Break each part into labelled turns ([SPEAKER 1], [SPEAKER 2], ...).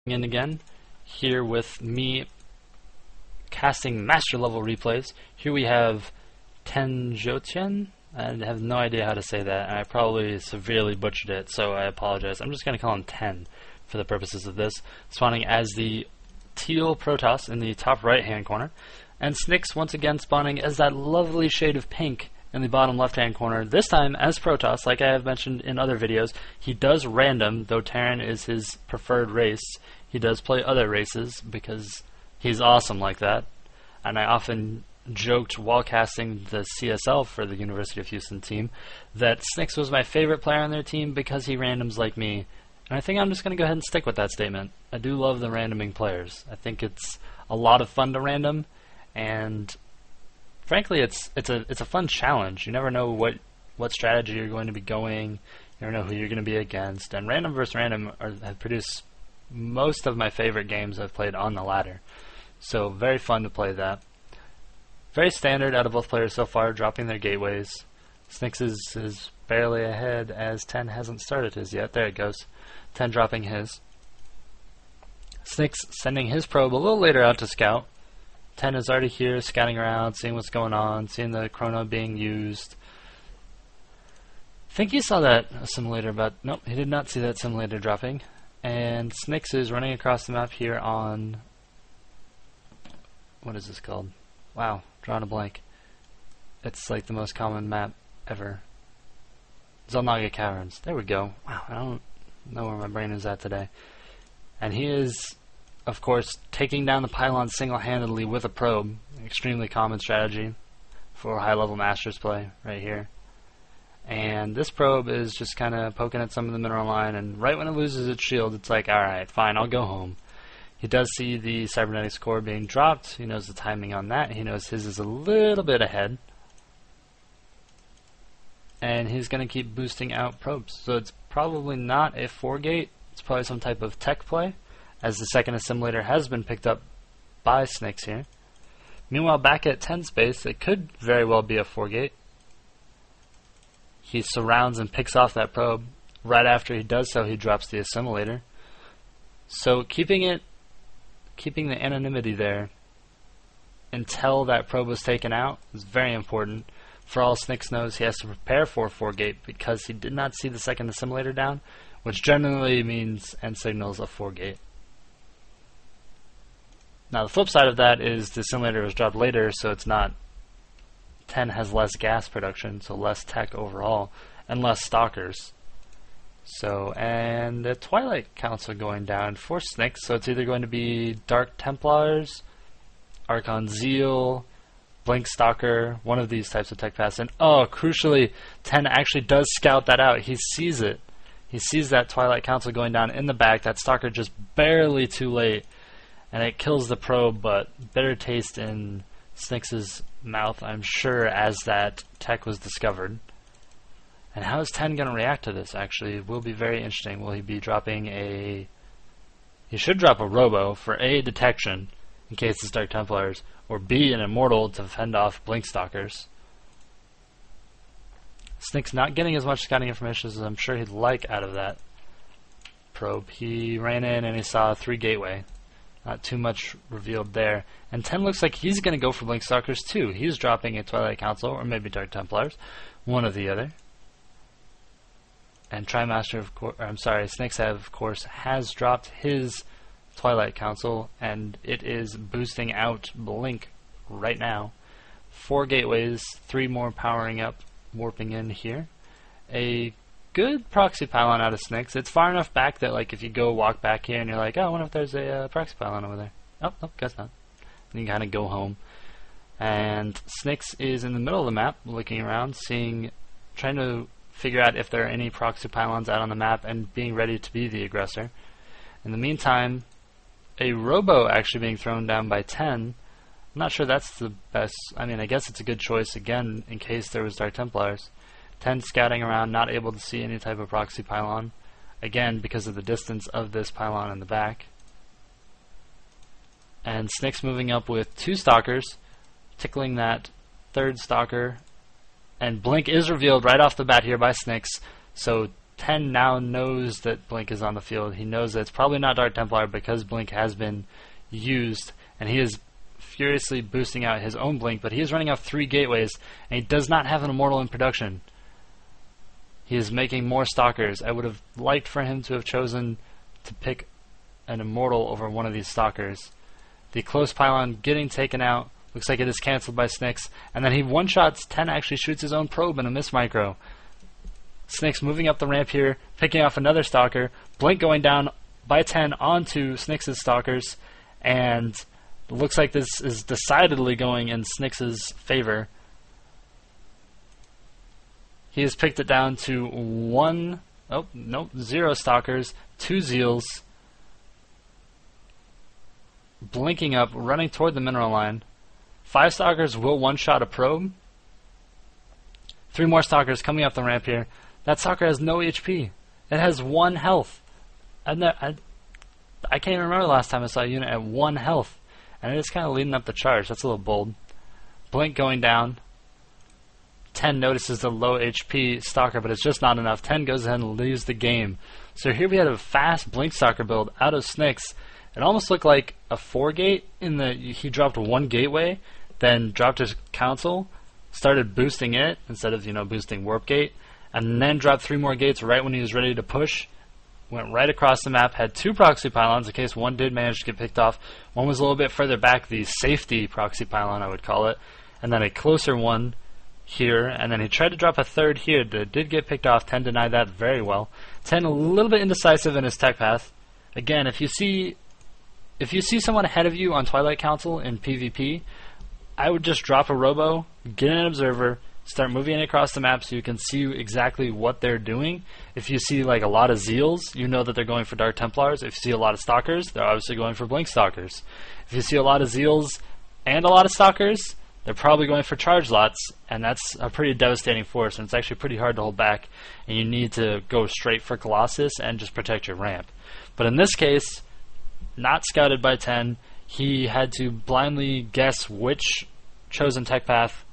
[SPEAKER 1] In again, here with me casting master level replays. Here we have Tenjotien. I have no idea how to say that, and I probably severely butchered it, so I apologize. I'm just going to call him 10 for the purposes of this, spawning as the teal Protoss in the top right hand corner, and Snix once again spawning as that lovely shade of pink in the bottom left hand corner, this time as Protoss. Like I have mentioned in other videos, he does random, though Terran is his preferred race. He does play other races because he's awesome like that, and I often joked while casting the CSL for the University of Houston team that Snix was my favorite player on their team because he randoms like me, and I think I'm just going to go ahead and stick with that statement. I do love the randoming players. I think it's a lot of fun to random, and frankly it's a fun challenge. You never know what strategy you're going to be going, you never know who you're going to be against, and random versus random have produced most of my favorite games I've played on the ladder. So very fun to play that. Very standard out of both players so far, dropping their gateways. Snix is barely ahead as 10 hasn't started his yet. There it goes. 10 dropping his. Snix sending his probe a little later out to scout. 10 is already here, scouting around, seeing what's going on, seeing the chrono being used. I think he saw that assimilator, but nope, he did not see that assimilator dropping. And Snix is running across the map here on... what is this called? Wow, drawing a blank. It's like the most common map ever. Zelnaga Caverns. There we go. Wow, I don't know where my brain is at today. And he is, of course, taking down the pylon single-handedly with a probe. Extremely common strategy for high-level Masters play right here. And this probe is just kind of poking at some of the mineral line, and right when it loses its shield, it's like, alright, fine, I'll go home. He does see the cybernetics core being dropped. He knows the timing on that. He knows his is a little bit ahead. And he's going to keep boosting out probes. So it's probably not a 4-gate. It's probably some type of tech play, as the second assimilator has been picked up by Snix here. Meanwhile, back at 10 space, it could very well be a 4-gate. He surrounds and picks off that probe. Right after he does so, he drops the assimilator. So keeping the anonymity there until that probe was taken out is very important. For all Snix knows, he has to prepare for a 4-gate because he did not see the second assimilator down, which generally means and signals a 4-gate. Now the flip side of that is the assimilator was dropped later, so it's not 10 has less gas production, so less tech overall, and less stalkers. So, and the Twilight Council going down for Snix, so it's either going to be Dark Templars, Archon Zeal, Blink Stalker, one of these types of tech paths. And oh, crucially, 10 actually does scout that out. He sees it. He sees that Twilight Council going down in the back, that Stalker just barely too late, and it kills the probe, but bitter taste in Snix's mouth, I'm sure, as that tech was discovered. And how is 10 going to react to this, actually? It will be very interesting. Will he be dropping a... He should drop a Robo for A, detection, in case it's Dark Templars, or B, an Immortal to fend off Blink Stalkers. Snix not getting as much scouting information as I'm sure he'd like out of that probe. He ran in and he saw a 3 gateway. Not too much revealed there. And 10 looks like he's going to go for Blink Stalkers too. He's dropping a Twilight Council, or maybe Dark Templars, one or the other. And Trimaster, Snix of course has dropped his Twilight Council, and it is boosting out Blink right now. 4 gateways, 3 more powering up, warping in here. A good proxy pylon out of Snix. It's far enough back that, like, if you go walk back here and you're like, oh, I wonder if there's a proxy pylon over there. Oh, no, guess not. And you kind of go home. And Snix is in the middle of the map, looking around, trying to figure out if there are any proxy pylons out on the map, and being ready to be the aggressor. In the meantime, a Robo actually being thrown down by 10. I'm not sure that's the best. I mean, I guess it's a good choice, again, in case there was Dark Templars. 10 scouting around, not able to see any type of proxy pylon, again because of the distance of this pylon in the back. And Snix moving up with 2 Stalkers, tickling that 3rd Stalker, and Blink is revealed right off the bat here by Snix, so 10 now knows that Blink is on the field. He knows that it's probably not Dark Templar because Blink has been used, and he is furiously boosting out his own Blink, but he is running off 3 gateways, and he does not have an Immortal in production. He is making more Stalkers. I would have liked for him to have chosen to pick an Immortal over one of these Stalkers. The close pylon getting taken out. Looks like it is cancelled by Snix, and then he one-shots 10, actually shoots his own probe in a miss micro. Snix moving up the ramp here, picking off another Stalker. Blink going down by 10 onto Snix's Stalkers, and it looks like this is decidedly going in Snix's favor. He has picked it down to 0 Stalkers, 2 Zeals. Blinking up, running toward the mineral line. 5 Stalkers will one-shot a probe. 3 more Stalkers coming up the ramp here. That Stalker has no HP. It has 1 health. I can't even remember the last time I saw a unit at 1 health. And it is kind of leading up the charge. That's a little bold. Blink going down. 10 notices the low HP Stalker, but it's just not enough. 10 goes ahead and leaves the game. So here we had a fast Blink Stalker build out of Snix. It almost looked like a 4-gate in the he dropped 1 gateway, then dropped his console, started boosting it instead of boosting Warp Gate, and then dropped 3 more gates right when he was ready to push. Went right across the map, had 2 proxy pylons in case one did manage to get picked off. One was a little bit further back, the safety proxy pylon I would call it, and then a closer one here, and then he tried to drop a 3rd here that did get picked off. 10 denied that very well. 10 a little bit indecisive in his tech path. Again, if you see someone ahead of you on Twilight Council in PvP, I would just drop a robo, get an observer, start moving it across the map so you can see exactly what they're doing. If you see like a lot of Zeals, you know that they're going for Dark Templars. If you see a lot of Stalkers, they're obviously going for Blink Stalkers. If you see a lot of Zeals and a lot of Stalkers, they're probably going for charge lots, and that's a pretty devastating force, and it's actually pretty hard to hold back, and you need to go straight for Colossus and just protect your ramp. But in this case, not scouted by 10, he had to blindly guess which chosen tech path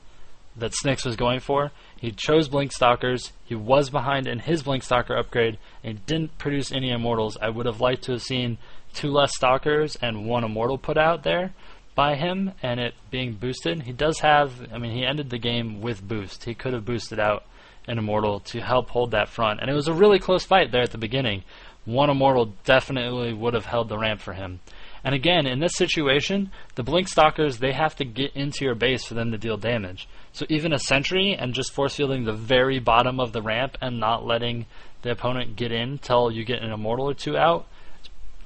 [SPEAKER 1] that Snix was going for. He chose Blink Stalkers, he was behind in his Blink Stalker upgrade, and he didn't produce any Immortals. I would have liked to have seen 2 less Stalkers and 1 Immortal put out there by him, and it being boosted. He does have, he ended the game with boost. He could have boosted out an Immortal to help hold that front, and it was a really close fight there at the beginning. 1 Immortal definitely would have held the ramp for him. And again, in this situation, the Blink Stalkers, they have to get into your base for them to deal damage. So even a sentry and just force fielding the very bottom of the ramp and not letting the opponent get in till you get an Immortal or 2 out,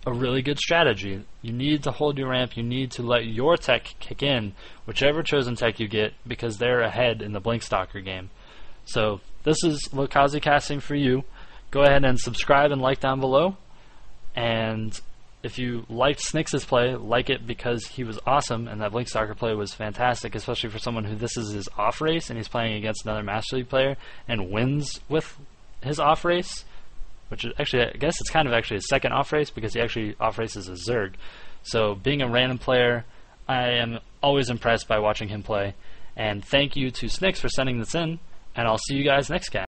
[SPEAKER 1] a really good strategy. You need to hold your ramp, you need to let your tech kick in, whichever chosen tech you get, because they're ahead in the Blink Stalker game. So this is Lokazi casting for you. Go ahead and subscribe and like down below, and if you liked Snix's play, like it because he was awesome, and that Blink Stalker play was fantastic, especially for someone who this is his off race, and he's playing against another Master League player, and wins with his off race, which is actually, I guess it's kind of actually his second off race, because he actually off races a Zerg. So being a random player, I am always impressed by watching him play, and thank you to Snix for sending this in, and I'll see you guys next game.